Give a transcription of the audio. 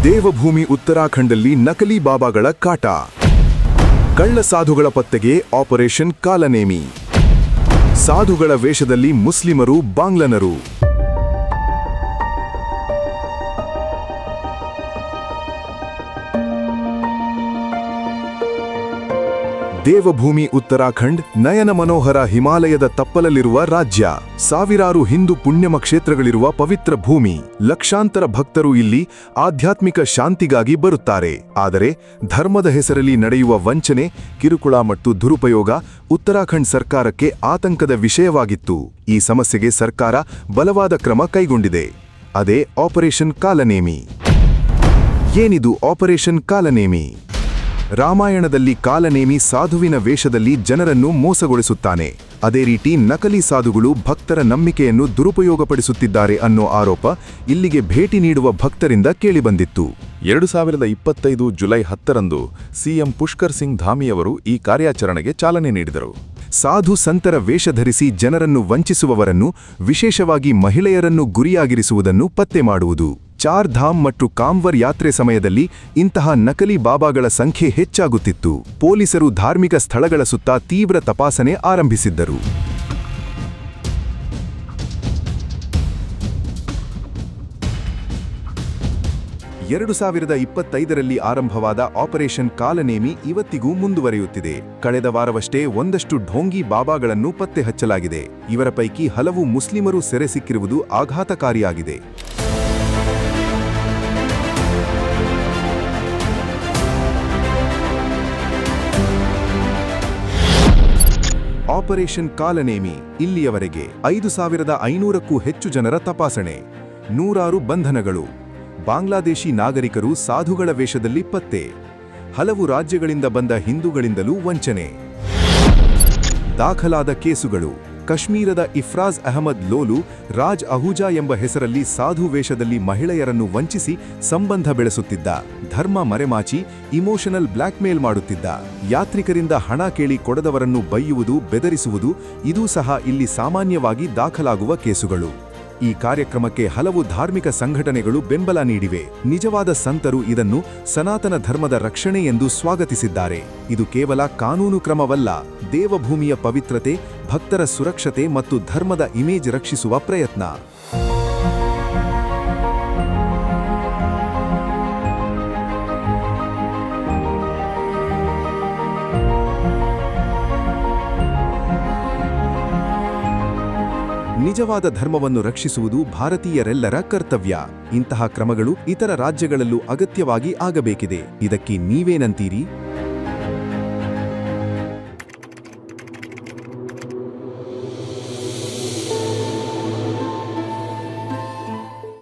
ದೇವಭೂಮಿ ಉತ್ತರಾಖಂಡಲ್ಲಿ ನಕಲಿ ಬಾಬಾಗಳ ಕಾಟ. ಕಳ್ಳ ಸಾಧುಗಳ ಪತ್ತೆಗೆ ಆಪರೇಷನ್ ಕಾಲನೇಮಿ. ಸಾಧುಗಳ ವೇಷದಲ್ಲಿ ಮುಸ್ಲಿಮರು, ಬಾಂಗ್ಲನರು. ದೇವಭೂಮಿ ಉತ್ತರಾಖಂಡ್ ನಯನ ಮನೋಹರ ಹಿಮಾಲಯದ ತಪ್ಪಲಲ್ಲಿರುವ ರಾಜ್ಯ. ಸಾವಿರಾರು ಹಿಂದೂ ಪುಣ್ಯಮ ಕ್ಷೇತ್ರಗಳಿರುವ ಪವಿತ್ರ ಭೂಮಿ. ಲಕ್ಷಾಂತರ ಭಕ್ತರು ಇಲ್ಲಿ ಆಧ್ಯಾತ್ಮಿಕ ಶಾಂತಿಗಾಗಿ ಬರುತ್ತಾರೆ. ಆದರೆ ಧರ್ಮದ ಹೆಸರಲ್ಲಿ ನಡೆಯುವ ವಂಚನೆ, ಕಿರುಕುಳ ಮತ್ತು ದುರುಪಯೋಗ ಉತ್ತರಾಖಂಡ್ ಸರ್ಕಾರಕ್ಕೆ ಆತಂಕದ ವಿಷಯವಾಗಿತ್ತು. ಈ ಸಮಸ್ಯೆಗೆ ಸರ್ಕಾರ ಬಲವಾದ ಕ್ರಮ ಕೈಗೊಂಡಿದೆ. ಅದೇ ಆಪರೇಷನ್ ಕಾಲನೇಮಿ. ಏನಿದು ಆಪರೇಷನ್ ಕಾಲನೇಮಿ? ರಾಮಾಯಣದಲ್ಲಿ ಕಾಲನೇಮಿ ಸಾಧುವಿನ ವೇಷದಲ್ಲಿ ಜನರನ್ನು ಮೋಸಗೊಳಿಸುತ್ತಾನೆ. ಅದೇ ರೀತಿ ನಕಲಿ ಸಾಧುಗಳು ಭಕ್ತರ ನಂಬಿಕೆಯನ್ನು ದುರುಪಯೋಗಪಡಿಸುತ್ತಿದ್ದಾರೆ ಅನ್ನೋ ಆರೋಪ ಇಲ್ಲಿಗೆ ಭೇಟಿ ನೀಡುವ ಭಕ್ತರಿಂದ ಕೇಳಿಬಂದಿತ್ತು. 2025 ಜುಲೈ 10ರಂದು ಸಿಎಂ ಪುಷ್ಕರ್ ಸಿಂಗ್ ಧಾಮಿಯವರು ಈ ಕಾರ್ಯಾಚರಣೆಗೆ ಚಾಲನೆ ನೀಡಿದರು. ಸಾಧು ಸಂತರ ವೇಷ ಧರಿಸಿ ಜನರನ್ನು ವಂಚಿಸುವವರನ್ನು, ವಿಶೇಷವಾಗಿ ಮಹಿಳೆಯರನ್ನು ಗುರಿಯಾಗಿರಿಸುವುದನ್ನು ಪತ್ತೆ ಮಾಡುವುದು. ಚಾರ್ ಧಾಮ್ ಮತ್ತು ಕಾಮ್ವರ್ ಯಾತ್ರೆ ಸಮಯದಲ್ಲಿ ಇಂತಹ ನಕಲಿ ಬಾಬಾಗಳ ಸಂಖ್ಯೆ ಹೆಚ್ಚಾಗುತ್ತಿತ್ತು. ಪೊಲೀಸರು ಧಾರ್ಮಿಕ ಸ್ಥಳಗಳ ಸುತ್ತ ತೀವ್ರ ತಪಾಸಣೆ ಆರಂಭಿಸಿದ್ದರು. 2025ರಲ್ಲಿ ಆರಂಭವಾದ ಆಪರೇಷನ್ ಕಾಲನೇಮಿ ಇವತ್ತಿಗೂ ಮುಂದುವರಿಯುತ್ತಿದೆ. ಕಳೆದ ವಾರವಷ್ಟೇ ಒಂದಷ್ಟು ಢೋಂಗಿ ಬಾಬಾಗಳನ್ನು ಪತ್ತೆ ಹಚ್ಚಲಾಗಿದೆ. ಇವರ ಪೈಕಿ ಹಲವು ಮುಸ್ಲಿಮರು ಸೆರೆ ಸಿಕ್ಕಿರುವುದು ಆಘಾತಕಾರಿಯಾಗಿದೆ. ಆಪರೇಷನ್ ಕಾಲನೇಮಿ ಇಲ್ಲಿಯವರೆಗೆ 5500ಕ್ಕೂ ಹೆಚ್ಚು ಜನರ ತಪಾಸಣೆ, ನೂರಾರು ಬಂಧನಗಳು. ಬಾಂಗ್ಲಾದೇಶಿ ನಾಗರಿಕರು ಸಾಧುಗಳ ವೇಷದಲ್ಲಿ ಪತ್ತೆ. ಹಲವು ರಾಜ್ಯಗಳಿಂದ ಬಂದ ಹಿಂದೂಗಳಿಂದಲೂ ವಂಚನೆ. ದಾಖಲಾದ ಕೇಸುಗಳು: ಕಾಶ್ಮೀರದ ಇಫ್ರಾಜ್ ಅಹಮದ್ ಲೋಲು ರಾಜ್ ಅಹುಜಾ ಎಂಬ ಹೆಸರಲ್ಲಿ ಸಾಧು ವೇಷದಲ್ಲಿ ಮಹಿಳೆಯರನ್ನು ವಂಚಿಸಿ ಸಂಬಂಧ ಬೆಳೆಸುತ್ತಿದ್ದ. ಧರ್ಮ ಮರೆಮಾಚಿ ಇಮೋಷನಲ್ ಬ್ಲ್ಯಾಕ್ಮೇಲ್ ಮಾಡುತ್ತಿದ್ದ. ಯಾತ್ರಿಕರಿಂದ ಹಣ ಕೇಳಿ ಕೊಡದವರನ್ನು ಬೈಯುವುದು, ಬೆದರಿಸುವುದು ಇದೂ ಸಹ ಇಲ್ಲಿ ಸಾಮಾನ್ಯವಾಗಿ ದಾಖಲಾಗುವ ಕೇಸುಗಳು. ಈ ಕಾರ್ಯಕ್ರಮಕ್ಕೆ ಹಲವು ಧಾರ್ಮಿಕ ಸಂಘಟನೆಗಳು ಬೆಂಬಲ ನೀಡಿವೆ. ನಿಜವಾದ ಸಂತರು ಇದನ್ನು ಸನಾತನ ಧರ್ಮದ ರಕ್ಷಣೆ ಎಂದು ಸ್ವಾಗತಿಸಿದ್ದಾರೆ. ಇದು ಕೇವಲ ಕಾನೂನು ಕ್ರಮವಲ್ಲ, ದೇವಭೂಮಿಯ ಪವಿತ್ರತೆ, ಭಕ್ತರ ಸುರಕ್ಷತೆ ಮತ್ತು ಧರ್ಮದ ಇಮೇಜ್ ರಕ್ಷಿಸುವ ಪ್ರಯತ್ನ. ನಿಜವಾದ ಧರ್ಮವನ್ನು ರಕ್ಷಿಸುವುದು ಭಾರತೀಯರೆಲ್ಲರ ಕರ್ತವ್ಯ. ಇಂತಹ ಕ್ರಮಗಳು ಇತರ ರಾಜ್ಯಗಳಲ್ಲೂ ಅಗತ್ಯವಾಗಿ ಆಗಬೇಕಿದೆ. ಇದಕ್ಕೆ ನೀವೇನಂತೀರಿ?